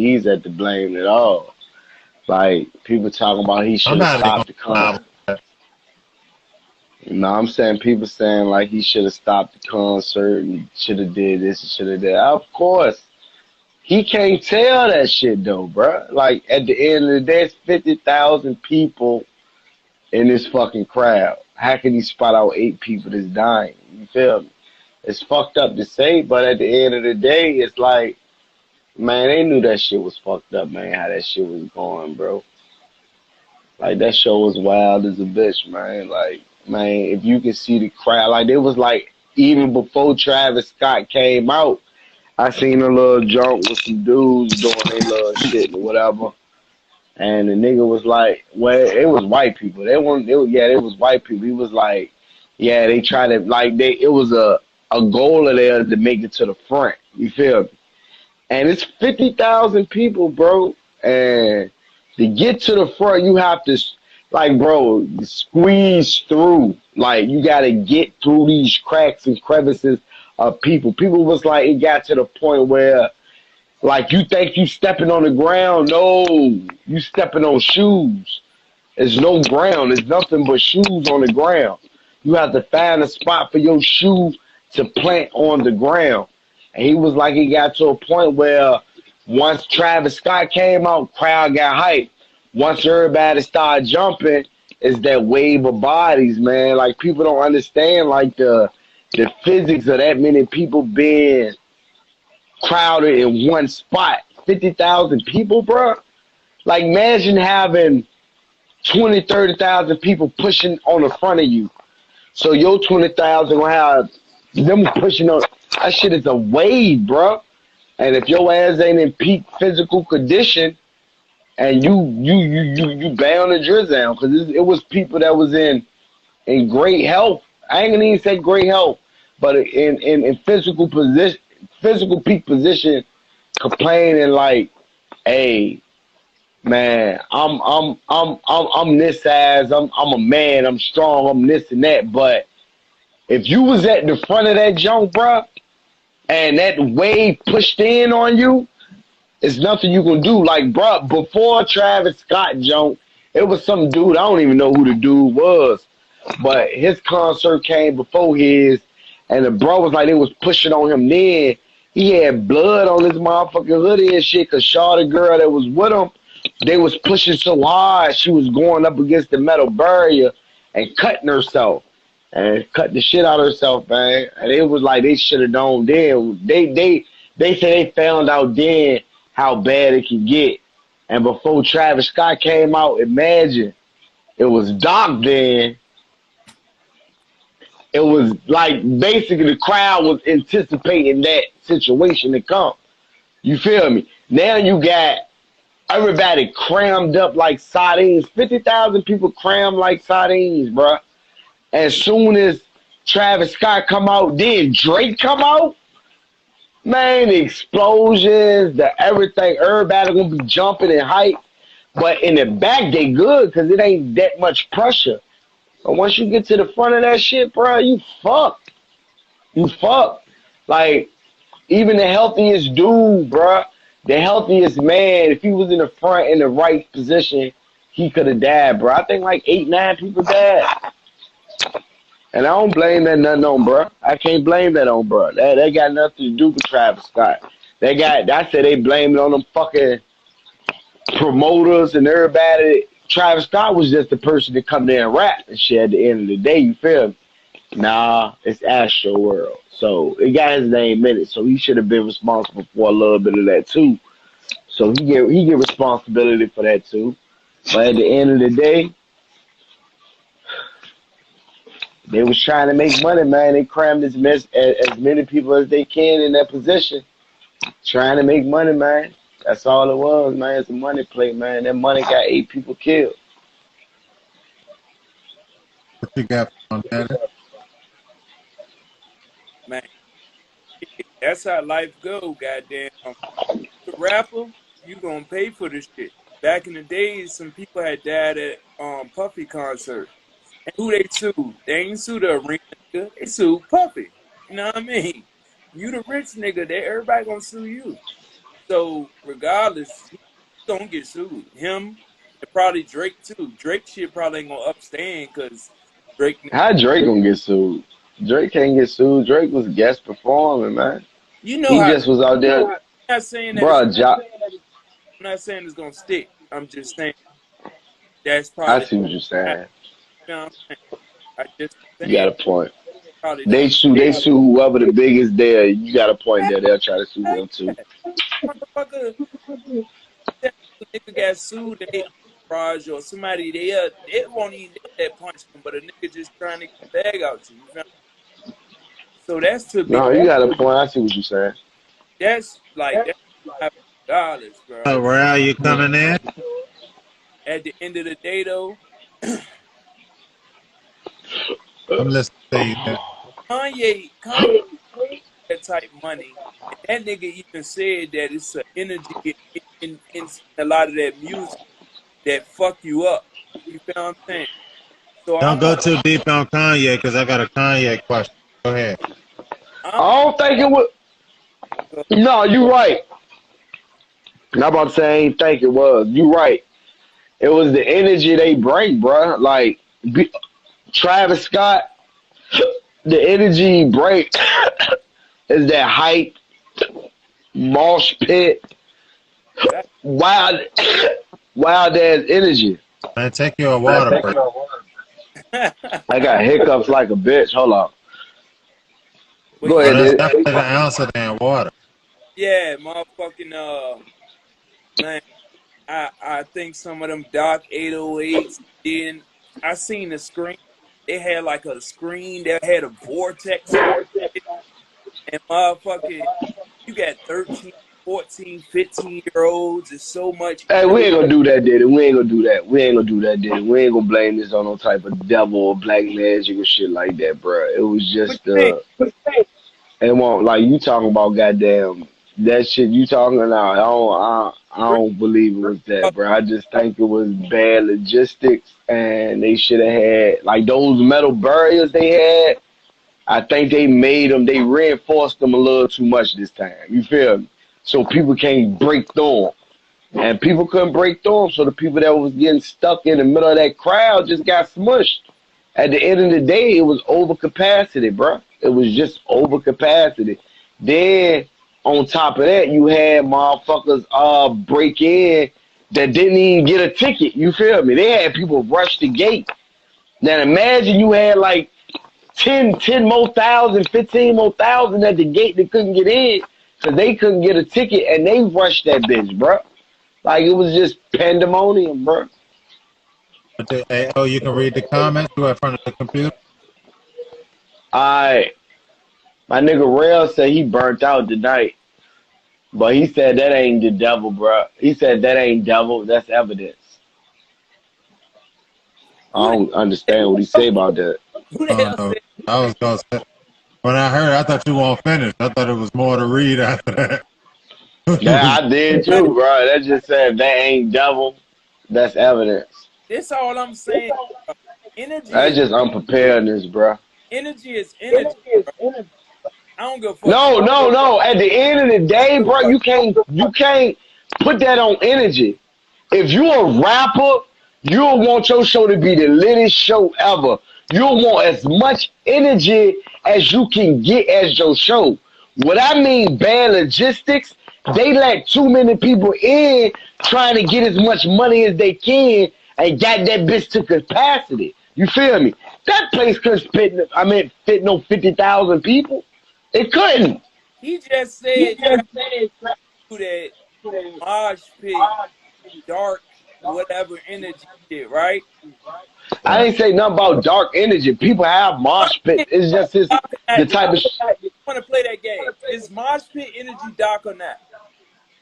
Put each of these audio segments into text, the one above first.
he's at the blame at all. Like people talking about he I'm should have not even stopped gonna the lie. concert. You know, I'm saying people saying like he should have stopped the concert and should have did this and should have did. Of course, he can't tell that shit though, bruh. Like at the end of the day, it's 50,000 people in this fucking crowd. How can he spot out 8 people that's dying? You feel me? It's fucked up to say, but at the end of the day, it's like, man, they knew that shit was fucked up, man. How that shit was going, bro. Like that show was wild as a bitch, man. Like, man, if you can see the crowd, like it was like even before Travis Scott came out, I seen a little junk with some dudes doing their little shit or whatever. And the nigga was like, well, it was white people. They weren't, it was, yeah, it was white people. He was like, yeah, they tried to, like, it was a goal of theirs to make it to the front. You feel me? And it's 50,000 people, bro. And to get to the front, you have to, like, bro, squeeze through. Like, you got to get through these cracks and crevices of people. People was like, it got to the point where, like, you think you stepping on the ground. No, you stepping on shoes. There's no ground. There's nothing but shoes on the ground. You have to find a spot for your shoe to plant on the ground. And he was like, he got to a point where once Travis Scott came out, crowd got hyped. Once everybody started jumping, it's that wave of bodies, man. Like people don't understand like the physics of that many people being crowded in one spot. 50,000 people, bro. Like imagine having 20, 30,000 people pushing on the front of you. So your 20,000 will have them pushing on. That shit is a wave, bro. And if your ass ain't in peak physical condition, and you bound to drizzle down, because it was people that was in great health. I ain't gonna even say great health, but in physical peak position, complaining like, hey, man, I'm this size, I'm a man, I'm strong, I'm this and that. But if you was at the front of that junk, bro, and that wave pushed in on you, it's nothing you can do. Like, bro, before Travis Scott junk, it was some dude, I don't even know who the dude was, but his concert came before his, and the bro was like, they was pushing on him then. He had blood on his motherfucking hoodie and shit, because Shaw, the girl that was with him, they was pushing so hard, she was going up against the metal barrier and cutting herself. And cut the shit out of herself, man. And it was like they should have known then. They said they found out then how bad it could get. And before Travis Scott came out, imagine it was dark then. It was like basically the crowd was anticipating that situation to come. You feel me? Now you got everybody crammed up like sardines. 50,000 people crammed like sardines, bruh. As soon as Travis Scott come out, then Drake come out, man, the explosions, the everything, everybody gonna be jumping and hype. But in the back, they good because it ain't that much pressure. But once you get to the front of that shit, bro, you fucked. You fucked. Like, even the healthiest dude, bro, the healthiest man, if he was in the front in the right position, he could have died, bro. I think like 8, 9 people died. And I don't blame that nothing on, bro. I can't blame that on, bro. That got nothing to do with Travis Scott. I said they blame it on them fucking promoters and everybody. Travis Scott was just the person to come there and rap and shit at the end of the day, you feel me? Nah, it's Astro World. So it got his name in it. So he should have been responsible for a little bit of that too. So he get responsibility for that too. But at the end of the day, they was trying to make money, man. They crammed as many people as they can in that position, trying to make money, man. That's all it was, man. It's a money play, man. That money got 8 people killed. What you got on that? Man, that's how life go, goddamn. The rapper, you gonna pay for this shit. Back in the days, some people had died at Puffy concert. And who they sued? They ain't sued the arena nigga. They sued Puffy. You know what I mean? You the rich nigga, everybody gonna sue you. So regardless, he's gonna get sued. Him and probably Drake too. Drake shit probably ain't gonna upstand because Drake. How Drake gonna get sued? Drake can't get sued. Drake was guest performing, man. You know He how. just was out there, I'm not saying that bro. I'm not saying it's gonna stick. I'm just saying that's I probably. see what you're saying. You know what I'm saying? I just You got saying a point. probably They don't. sue whoever the biggest there. You got a point there. They'll try to sue them too. Motherfucker, that nigga got sued. They entourage or somebody they won't even hit that punch him, but a nigga just trying to get the bag out you. You feel me? So that's to be. No, you got a point. I see what you're saying. That's like that's $5, bro. Ral, you coming in? At the end of the day, though, I'm listening to you. Kanye that type money. And that nigga even said that it's an energy in a lot of that music that fuck you up. You feel what I'm saying? So Don't go too deep on Kanye because I got a Kanye question. Go ahead. I don't think it was. No, you right. I'm about to say I ain't think it was. You right. It was the energy they bring, bro. Like Travis Scott, the energy he break is that hype, mosh pit, wild, wild ass energy. Man, take you a water break. I got hiccups like a bitch. Hold on. But Go Oh, ahead, that's dude. definitely the answer than water. yeah, motherfucking man, I think some of them dark 808s. Then I seen the screen. They had like a screen that had a vortex on it, and motherfucking you got 13, 14, 15 year olds. It's so much Hey, energy. we ain't gonna do that, Diddy. We ain't gonna do that. We ain't gonna do that, Diddy. We ain't gonna blame this on no type of devil or black magic or shit like that, bro. It was What just you think? it won't like you talking about goddamn that shit you talking about. I don't believe it was that, bro. I just think it was bad logistics, and they should have had like those metal barriers they had. I think they made them. They reinforced them a little too much this time. You feel me? So people can't break through 'em. And people couldn't break through them, so the people that was getting stuck in the middle of that crowd just got smushed. At the end of the day, it was overcapacity, bro. It was just overcapacity. Then on top of that, you had motherfuckers break in that didn't even get a ticket. You feel me? They had people rush the gate. Now imagine you had like 10 more thousand, 15 more thousand at the gate that couldn't get in because they couldn't get a ticket and they rushed that bitch, bro. Like it was just pandemonium, bro. Hey, oh, you can read the comments. You in front of the computer? I my nigga Rail said he burnt out tonight, but he said that ain't the devil, bro. He said that ain't devil. That's evidence. I Who don't understand what he say about that. the hell No. said? I was going to say, when I heard, I thought you won't finish. I thought it was more to read after that. You Yeah, was, I did But too, bro. That just said that ain't devil. That's evidence. this all I'm saying. Energy That's is just unpreparedness, bro. energy. I don't give a fuck. No, no, no. At the end of the day, bro, you can't put that on energy. If you a rapper, you'll want your show to be the littest show ever. You'll want as much energy as you can get as your show. What I mean bad logistics, they let too many people in trying to get as much money as they can and got that bitch to capacity. You feel me? That place couldn't fit no 50,000 people. It couldn't. He just said try to do that mosh pit, dark, whatever energy shit, right? I ain't say nothing about dark energy. People have Mosh mosh pit. pit It's just dark or the not? type of. I want to play that game. Is mosh pit energy dark or not?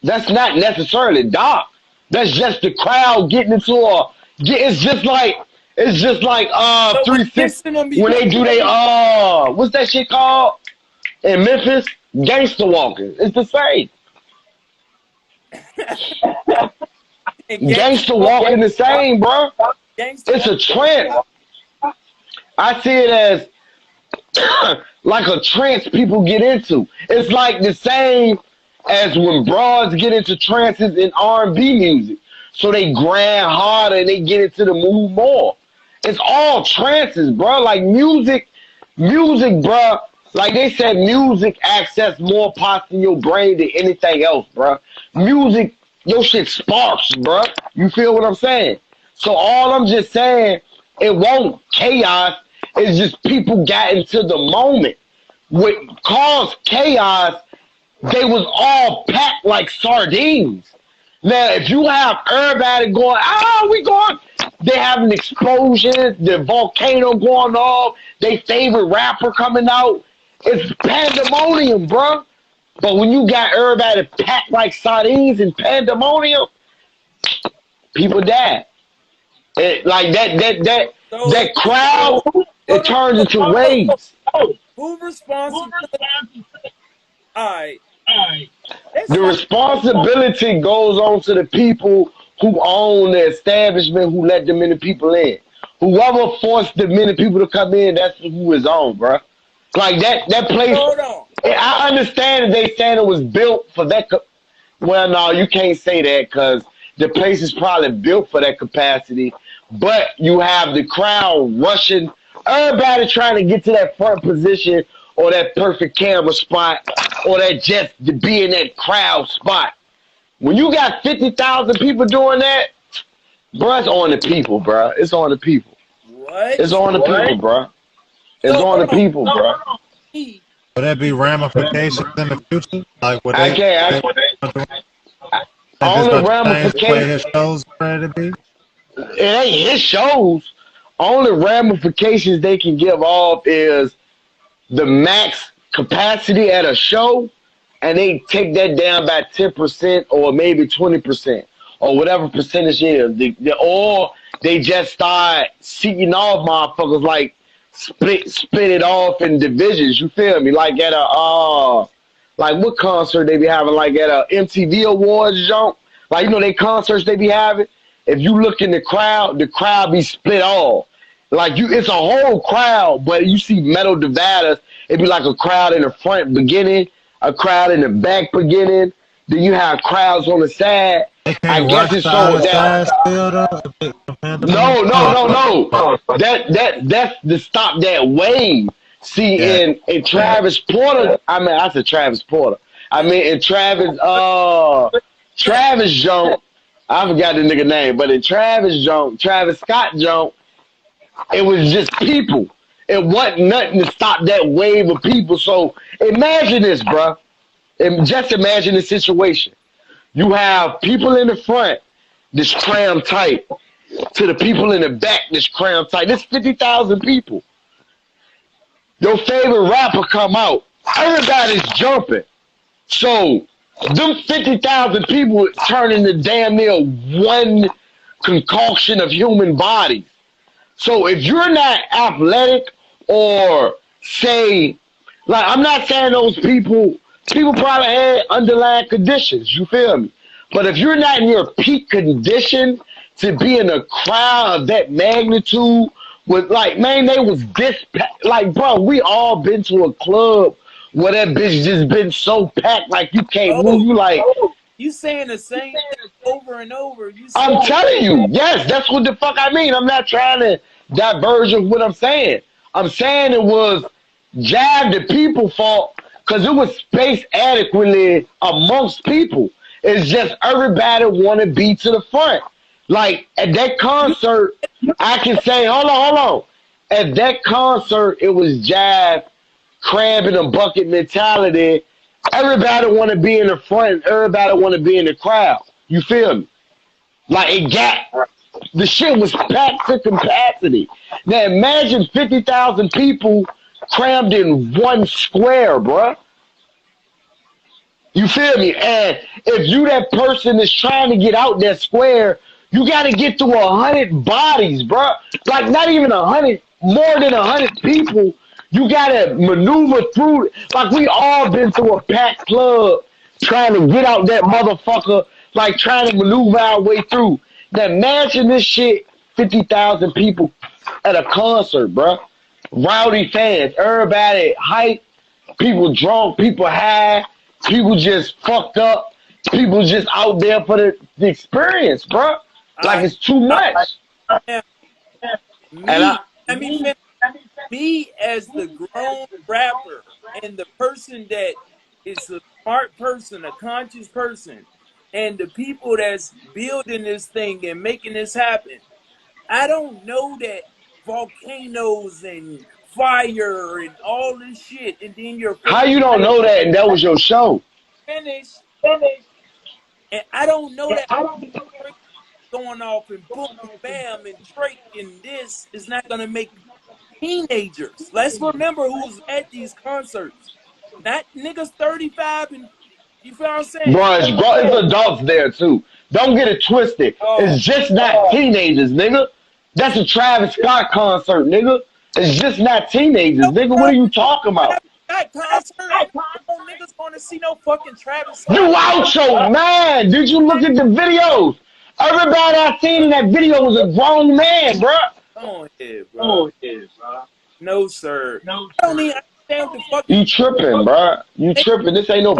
That's not necessarily dark. That's just the crowd getting into a. It's just like So when 360 dissing them, when they do they what's that shit called in Memphis? Gangster walking. It's the same. and Gangster walking the same, bro. gangster It's walk, a trance. I see it as like a trance people get into. It's like the same. as when broads get into trances in R&B music. So they grind harder and they get into the mood more. It's all trances, bro. Like music, bro. Like they said, music access more parts in your brain than anything else, bro. Music, your shit sparks, bro. You feel what I'm saying? So all I'm just saying, it won't chaos. It's just people got into the moment. What caused chaos, they was all packed like sardines. Now, if you have everybody going, we going, they having explosions, the volcano going off, they favorite rapper coming out, it's pandemonium, bro. But when you got everybody packed like sardines in pandemonium, people die. Like that crowd, it turns into waves. Who responsible? Alright. The responsibility goes on to the people who own the establishment, who let the many people in. Whoever forced the many people to come in, that's who is on, bro. Like that place. Hold on. I understand that they saying it was built for that. Well, no, you can't say that because the place is probably built for that capacity. But you have the crowd rushing, everybody trying to get to that front position or that perfect camera spot or that just to be in that crowd spot. When you got 50,000 people doing that, bro, it's on the people, bro. It's on the people. What? It's on the people, bro. It's on the people, bro. Would there be ramifications in the future? Like, would I they? can't. Only ramifications. It ain't his shows. Only ramifications they can give off is the max capacity at a show, and they take that down by 10% or maybe 20% or whatever percentage is. Or they just start seeking off motherfuckers, like split it off in divisions. You feel me? Like at a like what concert they be having? Like at a MTV Awards jump. Like they concerts they be having. If you look in the crowd be split off. Like it's a whole crowd, but you see metal dividers. It'd be like a crowd in the front beginning, a crowd in the back beginning. Then you have crowds on the side. I guess it's so that. No. That's to stop that wave. See, in Travis Porter, I said Travis Porter. In Travis Jones, I forgot the nigga name, but in Travis Scott Jones, it was just people. It wasn't nothing to stop that wave of people. So imagine this, bro. Just imagine the situation. You have people in the front that's crammed tight to the people in the back that's crammed tight. There's 50,000 people. Your favorite rapper come out. Everybody's jumping. So them 50,000 people turn into damn near one concoction of human bodies. So if you're not athletic or say, like, I'm not saying those people probably had underlying conditions, you feel me? But if you're not in your peak condition to be in a crowd of that magnitude with, like, man, they was like, bro, we all been to a club where that bitch just been so packed, like you can't move. You like, you saying the same thing over and over. I'm telling you, yes, that's what the fuck I mean. I'm not trying to diverge of what I'm saying. I'm saying it was jive the people fault because it was spaced adequately amongst people. It's just everybody want to be to the front. Like at that concert, I can say, hold on. At that concert, it was jive, crab in a bucket mentality. Everybody want to be in the front. Everybody want to be in the crowd. You feel me? Like the shit was packed to capacity. Now imagine 50,000 people crammed in one square, bruh. You feel me? And if you that person that's trying to get out that square, you got to get through 100 bodies, bruh. Like not even 100, more than 100 people. You got to maneuver through. Like we all been to a packed club trying to get out that motherfucker, like trying to maneuver our way through. Now imagine this shit, 50,000 people at a concert, bruh. Rowdy fans, everybody hype, people drunk, people high, people just fucked up. People just out there for the experience, bro. Like it's too much. Me as the grown rapper and the person that is a smart person, a conscious person, and the people that's building this thing and making this happen, I don't know that volcanoes and fire and all this shit, and then your How favorite you don't know that and that was your show? finish, and I don't know that going off and boom, bam, and Drake and this is not gonna make teenagers. Let's remember who's at these concerts. Not niggas 35 and you feel what I'm saying? Bro, it's adults there too. Don't get it twisted. It's just not teenagers, nigga. That's a Travis Scott concert, nigga. It's just not teenagers, nigga. What are you talking about? That concert, no niggas gonna see no fucking Travis Scott. You out your mind. Did you look at the videos? Everybody I seen in that video was a grown man, bro. Come on here, bro. No, sir. No, I don't even understand what the fuck. You tripping, bro. You tripping. This ain't no